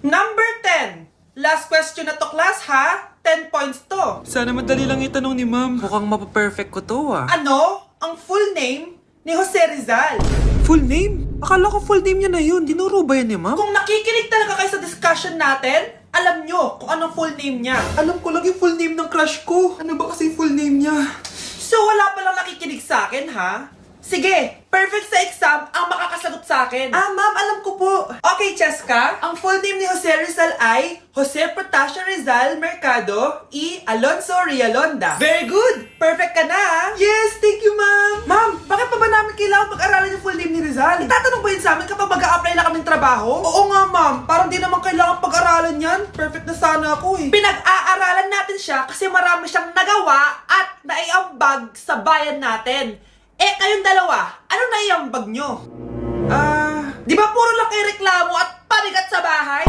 Number 10. Last question na to, class, ha? 10 points to. Sana madali lang itanong ni ma'am. Mukhang mapaperfect ko to ah. Ano ang full name ni Jose Rizal? Full name? Akala ko full name niya na yun. Dinuro ba yan ni ma'am? Kung nakikinig talaga kayo sa discussion natin, alam nyo kung anong full name niya. Alam ko lang yung full name ng crush ko. Ano ba kasi full name niya? So wala palang nakikinig sa akin, ha? Sige, perfect sa exam ang makakasagot sa akin. Ah, ma'am, alam ko po. Okay, Cheska, ang full name ni Jose Rizal ay Jose Protasio Rizal Mercado y Alonso Rialonda. Very good! Perfect ka na, ha? Yes, thank you, ma'am. Ma'am, bakit pa ba namin kailangan pag-aralan yung full name ni Rizal? Itatanong ba yun sa amin kapag mag-a-apply na kaming trabaho? Oo nga, ma'am. Parang di naman kailangan pag-aralan yan. Perfect na sana ako eh. Pinag-aaralan natin siya kasi marami siyang nagawa at naiambag sa bayan natin. Eh, kayong dalawa, ano naiambag nyo? Di ba puro lang kayo reklamo at panigat sa bahay?